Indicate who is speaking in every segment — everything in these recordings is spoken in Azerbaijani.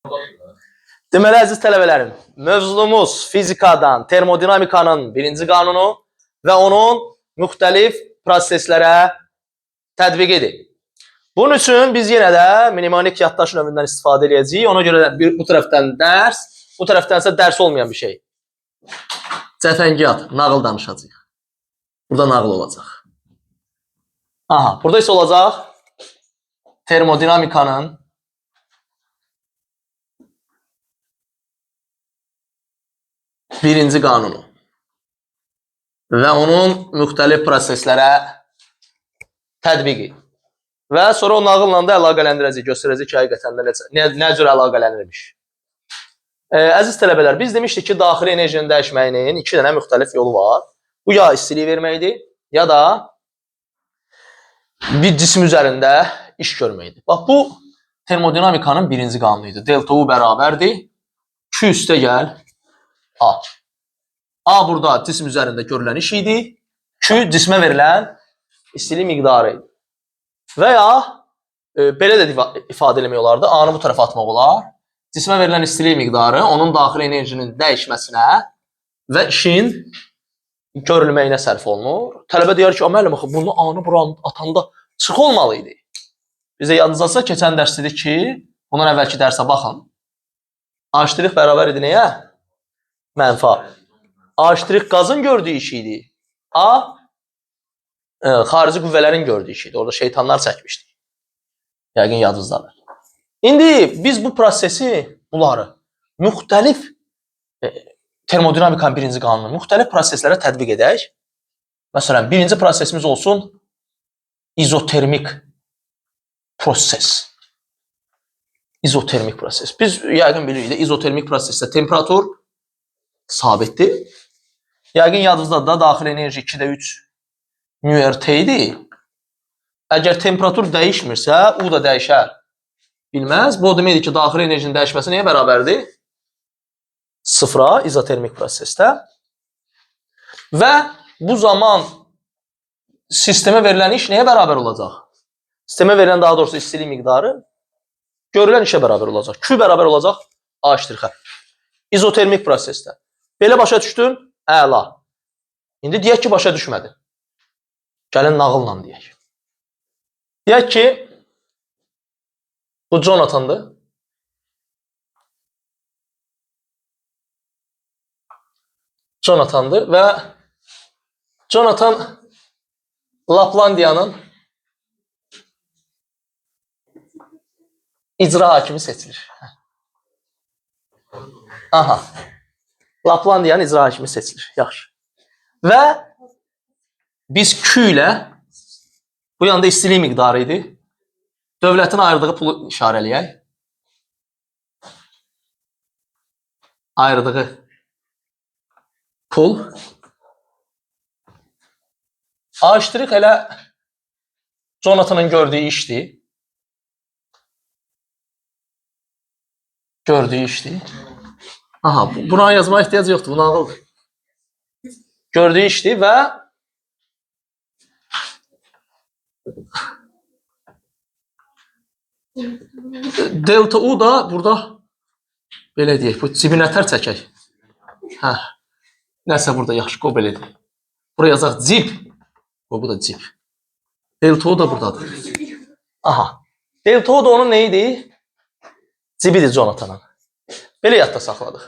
Speaker 1: Deməli, əziz tələbələrim, mövzumuz fizikadan termodinamikanın birinci qanunu və onun müxtəlif proseslərə tətbiqidir. Bunun üçün biz yenə də mnemonik yaddaş növündən istifadə edəcəyik. Ona görə də bu tərəfdən dərs, bu tərəfdən isə dərs olmayan bir şey. Cəfəngiyat, nağıl danışacağıq. Burada nağıl olacaq. Aha, burada isə olacaq termodinamikanın birinci qanunu və onun müxtəlif proseslərə tətbiqi. Və sonra o nağılla da əlaqələndirəcək, göstərəcək ki, həqiqətən nə cür əlaqələnirmiş. Əziz tələbələr, biz demişdik ki, daxili enerjinin dəyişməyinin iki dənə müxtəlif yolu var. Bu ya istilik verməkdir, ya da bir cisim üzərində iş görməkdir. Bax, bu termodinamikanın birinci qanunuydu. Delta U bərabərdir. 2 üstə gəl A. A burada cisim üzərində görülən iş idi. Q cismə verilən istilik miqdarı idi. Və ya belə də ifadə eləmək olardı. A-nı bu tərəfə atmaq olar. Cismə verilən istilik miqdarı onun daxili enerjinin dəyişməsinə və işin görülməyinə sərf olunur. Tələbə deyər ki, müəllim, bunu A-nı bura atanda çıx olmalıydı. Bizə yadınızdasa keçən dərs dedik ki, bundan əvvəlki dərsə baxın. A' bərabər idi nəyə? Mənfi A. A' qazın gördüyü iş idi. A xarici qüvvələrin gördüyü iş idi. Orada şeytanlar çəkmişdik. Yəqin yadınızdadır. İndi biz bu prosesi, bunları müxtəlif termodinamikanın birinci qanunu müxtəlif proseslərə tətbiq edək. Məsələn, birinci prosesimiz olsun izotermik proses. İzotermik proses. Biz yəqin bilirik, izotermik prosesdə temperatur sabitdir. Yəqin yadınızda da daxil enerji 2-də 3 μRT idi. Əgər temperatur dəyişmirsə, U da dəyişər bilməz. Bu o deməkdir ki, daxil enerjinin dəyişməsi nəyə bərabərdir? Sıfıra, izotermik prosesdə. Və bu zaman sistemə verilən iş nəyə bərabər olacaq? Sistemə verilən daha doğrusu istilik miqdarı görülən işə bərabər olacaq. Q bərabər olacaq A'. İzotermik prosesdə. Belə başa düşdün? Əla. İndi deyək ki, başa düşmədin. Gəlin nağılla deyək. Deyək ki, bu Jonathan'dır. Jonathan'dır və Jonathan Laplandiyanın icra hakimi seçilir. Aha. Laplandiyanın icra hakimi seçilir. Yaxşı. Və biz Q ilə bu yanda istilik miqdarı idi. Dövlətin ayırdığı pulu işarələyək. Ayırdığı pul. A' elə Jonathan'ın gördüyü işdir. Gördüyü işdir. Aha, buna yazmaya ehtiyac yoxdur. Bu nağıldır. Gördüyü işdir və delta U da burada belə deyək, bu cibinə tər çəkək. Hə. Nəsə burada yaxşı, qoy belədir. Buraya yazaq cib. Bu da cib. Delta U da buradadır. Aha. Delta U da onun neydi? Cibidir Jonathan'ın. Belə yadda saxladıq.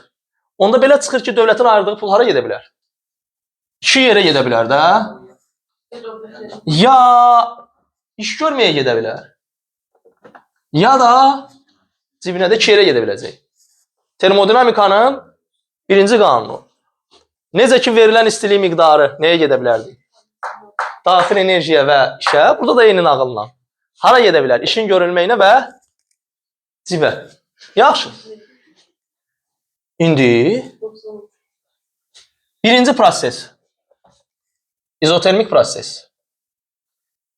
Speaker 1: Onda belə çıxır ki, dövlətin ayırdığı pul hara gedə bilər? İki yerə gedə bilər də. Ya iş görməyə gedə bilər. Ya da cibinə də iki yerə gedə biləcək. Termodinamikanın birinci qanunu. Necə ki, verilən istilik miqdarı nəyə gedə bilərdi? Daxil enerjiyə və işə. Burada da eyni nağılla. Hara gedə bilər? İşin görülməyinə və cibə. Yaxşı. İndi birinci proses. İzotermik proses.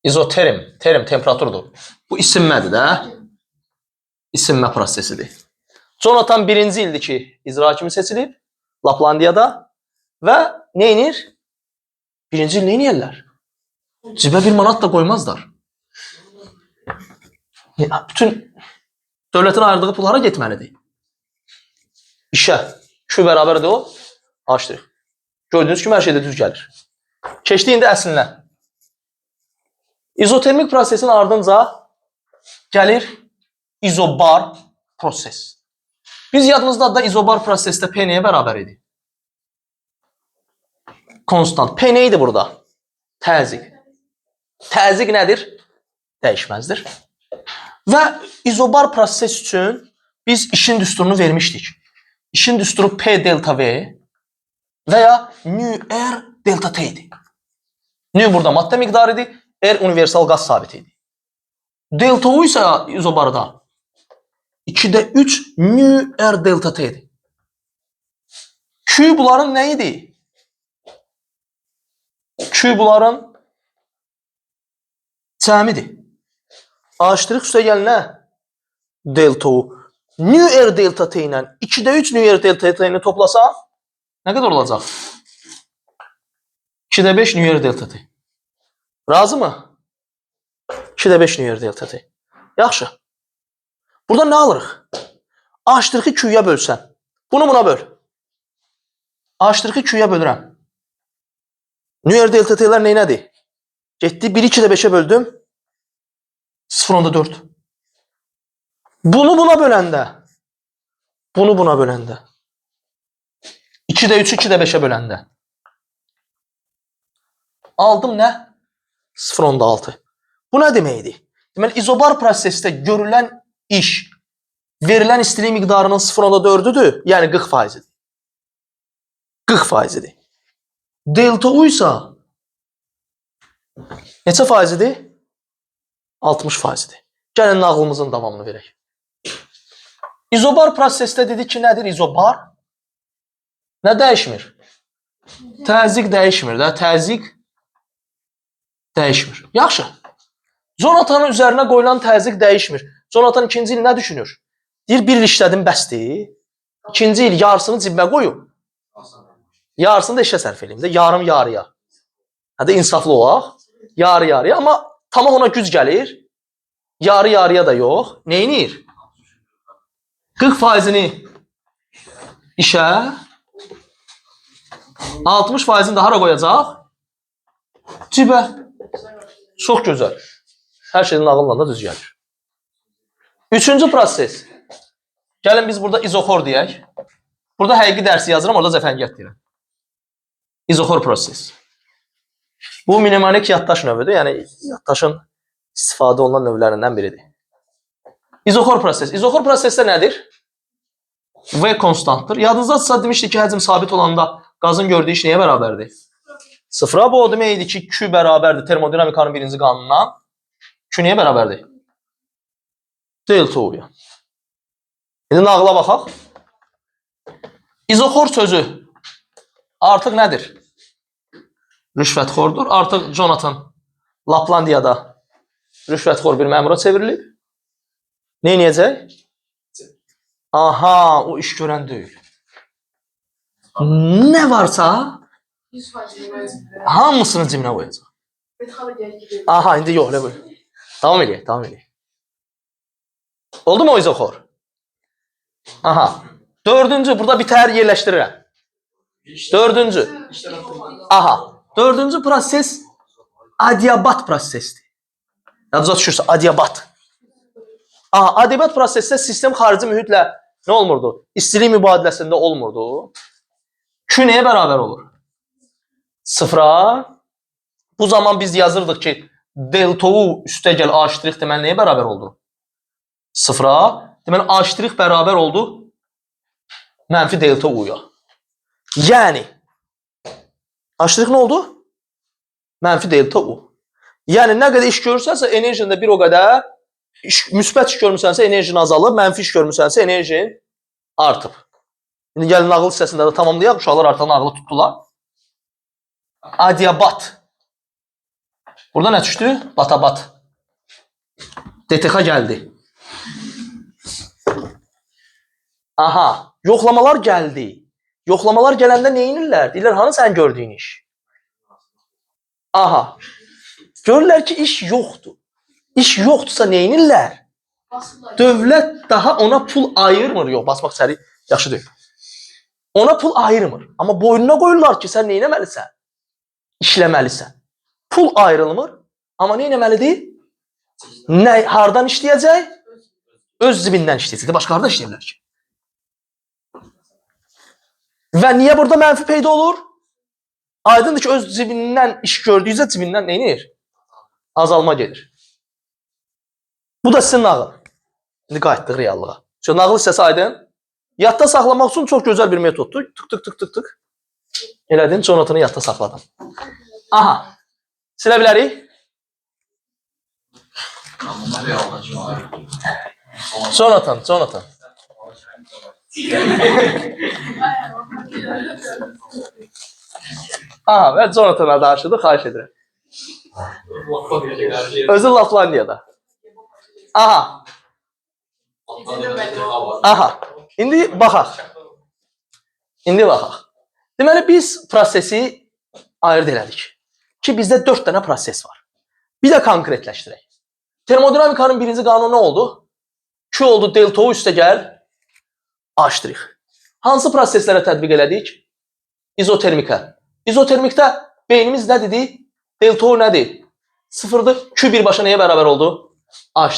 Speaker 1: İzoterm, terim temperaturdur. Bu isinmədir də. İsinmə prosesidir. Jonathan birinci ildir ki, icra hakimi seçilib Laplandiyada və nə edir? Birinci il nə edirlər? Cibə 1 manat da qoymazlar. Bütün dövlətin ayırdığı pul hara getməlidir? İşə. Q bərabərdir o. Açdıq. Gördüyünüz kimi hər şeydə düz gəlir. Keçdi indi əslinə. İzotermik prosesin ardınca gəlir izobar proses. Biz yadımızda da izobar prosesdə P nəyə bərabər idi? Konstant. P nə idi burada? Təzyiq. Təzyiq nədir? Dəyişməzdir. Və izobar proses üçün biz işin düsturunu vermişdik. İşin düsturu P delta V və ya nu R delta T idi. Nu burada maddə miqdarı idi, R universal qaz sabiti idi. Delta U isə izobarda 2'də 3 nu R delta T idi. Q bunların nə idi? Q bunların cəmidir. Açdırıq üstə gəlinə delta U. Nu R delta T ilə 2'də 3 nu R delta T'ni toplasan nə qədər olacaq? 2'də 5 nu R delta T. Razı mı? 2'də 5 nu R delta T. Yaxşı. Burada nə alırıq? Açdırıqı Q'ya bölsən. Bunu buna böl. Açdırıqı Q'ya bölürəm. Nu R delta T'lər neynədir? Getdi 1'i 2'də 5'e böldüm. 0.4. Bunu buna böləndə. Bunu buna böləndə. 2'də 3'ü 2'də 5'e böləndə. Aldım nə? 0.6. Bu nə deməkdir? Deməli, izobar prosesdə görülən iş verilən istilik miqdarının 0.4'üdür. Yəni 40%'dir. 40%'dir. Delta U isə neçə faizidir? 60%'dir. Gəlin nağılımızın davamını verək. İzobar prosesdə dedik ki, nədir izobar? Nə dəyişmir? Təzyiq dəyişmir də, təzyiq dəyişmir. Yaxşı. Jonatanın üzərinə qoyulan təzyiq dəyişmir. Jonatan ikinci il nə düşünür? Deyir, bir il işlədim bəsdir. İkinci il yarısını cibimə qoyum. Yarısını da işə sərf edeyim də, yarım yarıya. Hədə insaflı olaq. Yarı yarıya, amma tamam ona güc gəlir. Yarı yarıya da yox. Neynir? 40%'ni işə, 60%'ni də hara qoyacaq? Cibə. Çox gözəl. Hər şeyin nağılla da düz gəlir. Üçüncü proses. Gəlin biz burada izoxor deyək. Burada həqiqi dərsi yazıram, orada zəfəngət deyirəm. İzoxor proses. Bu mnemonik yaddaş növüdür. Yəni yaddaşın istifadə olunan növlərindən biridir. İzoxor proses. İzoxor prosesdə nədir? V konstantdır. Yadınızdadırsa demişdik ki, həcm sabit olanda qazın gördüyü iş nəyə bərabərdir? Sıfıra. Bu o deməkdir ki, Q bərabərdir termodinamikanın birinci qanununa. Q nəyə bərabərdir? Delta U'ya. İndi nağıla baxaq. İzoxor sözü artıq nədir? Rüşvətxordur. Artıq Jonathan Laplandiyada rüşvətxor bir məmura çevrilib. Ne edəcək? Aha, o iş görən deyil. Nə varsa hamısını cibinə qoyacaq. Aha, indi yox, elə buyur. Davam edək, davam edək. Oldu mu o izoxor? Aha. Dördüncü, burada bir təhər yerləşdirirəm. Dördüncü. Aha. Dördüncü proses adiabat prosesdir. Yadınıza düşürsə, adiabat. Aha, adiabat prosesdə sistem xarici mühitlə nə olmurdu? İstilik mübadiləsində olmurdu. Q nəyə bərabər olur? Sıfıra. Bu zaman biz yazırdıq ki, delta U üstə gəl A ştrix deməli nəyə bərabər oldu? Sıfıra. Deməli A ştrix bərabər oldu mənfi delta U'ya. Yəni A ştrix nə oldu? Mənfi delta U. Yəni nə qədər iş görürsənsə enerjin də bir o qədər, müsbət iş görmüsənsə enerjin azalıb, mənfi iş görmüsənsə enerjin artıb. İndi gəlin nağıl hissəsində də tamamlayaq, uşaqlar artıq nağılı tutdular. Adiabat. Burada nə düşdü? Batabat. DTX gəldi. Aha, yoxlamalar gəldi. Yoxlamalar gələndə neynirlər? Deyirlər, hanı sən gördüyün iş? Aha. Görürlər ki, iş yoxdur. İş yoxdursa neynirlər? Dövlət daha ona pul ayırmır. Yox, basmaq səri yaxşı deyil. Ona pul ayrılmır. Amma boynuna qoyurlar ki, sən nə etməlisən? İşləməlisən. Pul ayrılmır. Amma nə etməlidir? Nə, hardan işləyəcək? Öz cibindən işləyəcək. Başqa harda işləyə bilər ki? Və niyə burada mənfi peyda olur? Aydındır ki, öz cibindən iş gördüyüzə cibindən nə edir? Azalma gedir. Bu da sizin nağıl. İndi qayıtdıq reallığa. Çünki nağıl hissəsi aydın. Yadda saxlamaq üçün çox gözəl bir metoddur. Tık. Elədin, Jonathan'ı yadda saxladım. Aha. Silə bilərik. Jonathan. Aha, və Jonathan'a danışırdı, xahiş edirəm. Özü Laplandiyada. Aha. İndi baxaq. Deməli, biz prosesi ayırt elədik. Ki, bizdə 4 dənə proses var. Bir də konkretləşdirək. Termodinamikanın birinci qanunu nə oldu? Q oldu, delta U üstə gəl, A'. Hansı proseslərə tətbiq elədik? İzotermikə. İzotermikdə beynimiz nə dedi? Delta U nədir? Sıfırdır. Q birbaşa nəyə bərabər oldu? A'.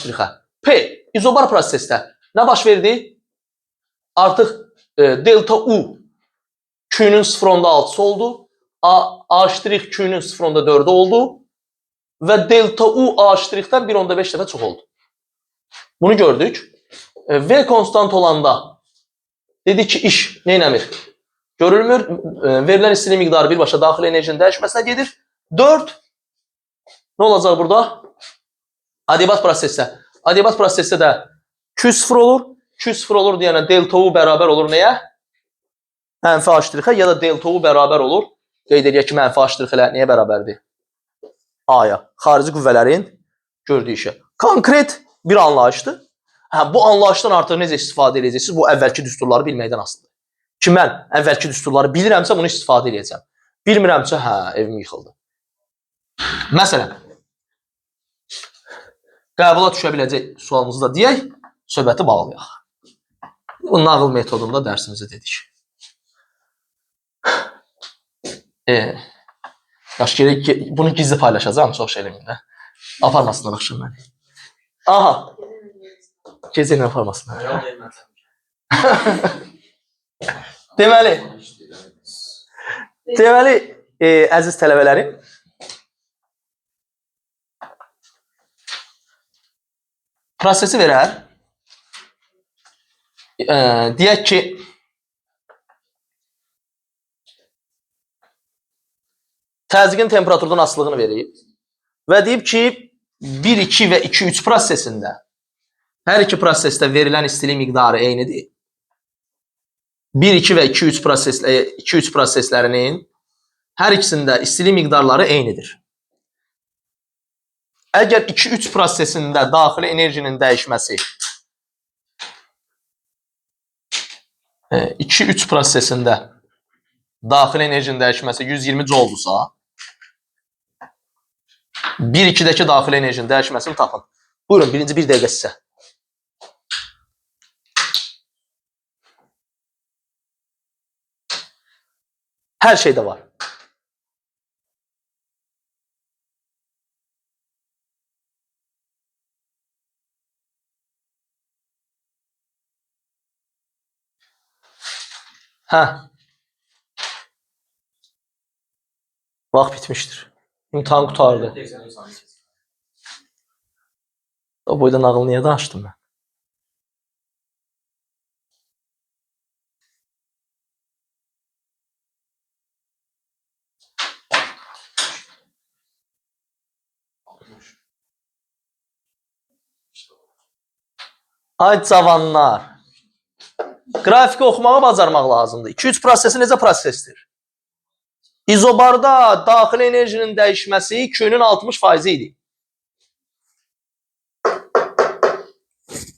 Speaker 1: P. İzobar prosesdə nə baş verdi? Artıq delta U Q'nun 0.6'sı oldu. A' Q'nun 0.4'ü oldu. Və delta U A''dən 1.5 dəfə çox oldu. Bunu gördük. V konstant olanda dedik ki, iş nə eləmir? Görülmür. Verilən istilik miqdarı birbaşa daxil enerjinin dəyişməsinə gedir. 4. Nə olacaq burada? Adiabat prosesdə də Q sıfır olur. Q sıfır olur deyənə delta U bərabər olur nəyə? Mənfi A' ya da delta U bərabər olur. Qeyd edək ki, mənfi A' ilə nəyə bərabərdir? A-ya. Xarici qüvvələrin gördüyü işə. Konkret bir anlayışdır. Bu anlayışdan artıq necə istifadə edəcəksiniz? Bu əvvəlki düsturları bilməkdən asılıdır. Ki, mən əvvəlki düsturları bilirəmsə, bunu istifadə edəcəm. Bilmirəmsə, evim yıxıldı. Məsələn, qəbula düşə biləcək sualımızı da deyək, söhbəti bağlayaq. Bu nağıl metodunda dərsimizi dedik. Bunu gizli paylaşacağım, çox şey eləməyim də. Aparmasınlar axşam məni. Aha. Gecə ilə aparmasınlar. Deməli, əziz tələbələrim, prosesi verər. Deyək ki, təzyiqin temperaturdan asılılığını verib və deyib ki, 1, 2 və 2, 3 prosesində hər iki prosesdə verilən istilik miqdarı eynidir. 1, 2 və 2, 3 proseslərinin hər ikisində istilik miqdarları eynidir. Əgər 2, 3 prosesində daxili enerjinin dəyişməsi 2, 3 prosesində daxili enerjinin dəyişməsi 120 joule-dursa, 1, 2-dəki daxili enerjinin dəyişməsini tapın. Buyurun, birinci bir dəqiqə sizə. Hər şeydə var. Vaxt bitmişdir. İmtahan qutardı. O boyda nağıl niyə danışdım mən? Ay cavanlar. Qrafiki oxumağı bacarmaq lazımdır. 2-3 prosesi necə prosesdir? İzobarda daxili enerjinin dəyişməsi Q'nun 60% idi.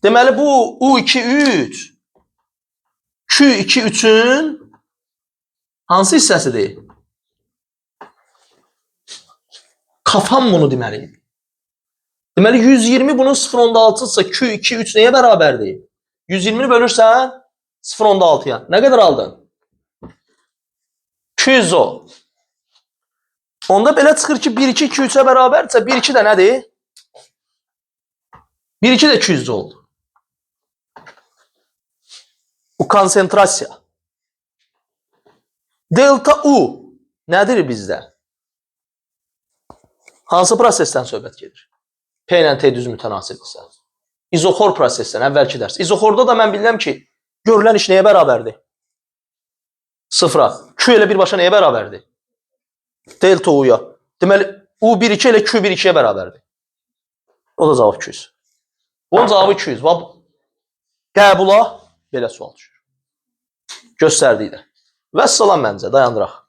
Speaker 1: Deməli, bu U2-3 Q2-3-ün hansı hissəsidir? Kafam bunu deməliydi. Deməli, 120 bunun 0.6-dırsa Q2-3 nəyə bərabərdir? 120-ni bölürsən 0.6-ya. Nə qədər aldın? 210. Onda belə çıxır ki, 1-2 2-3-ə bərabərdirsə, 1-2 də nədir? 1-2 də 200 oldu. Bu konsentrasiya. Delta U nədir bizdə? Hansı prosesdən söhbət gedir? P ilə T düz mütənasibdirsə. İzoxor prosesdən, əvvəlki dərs. İzoxorda da mən bilirəm ki, görülən iş nəyə bərabərdir? Sıfıra. Q ilə birbaşa nəyə bərabərdir? Delta U'ya. Deməli, U1-2 ilə Q1-2-yə bərabərdir. O da cavab 200. Bunun cavabı 200. Qəbula belə sual düşür. Göstərdik də. Vəssalam məncə, dayandıraq.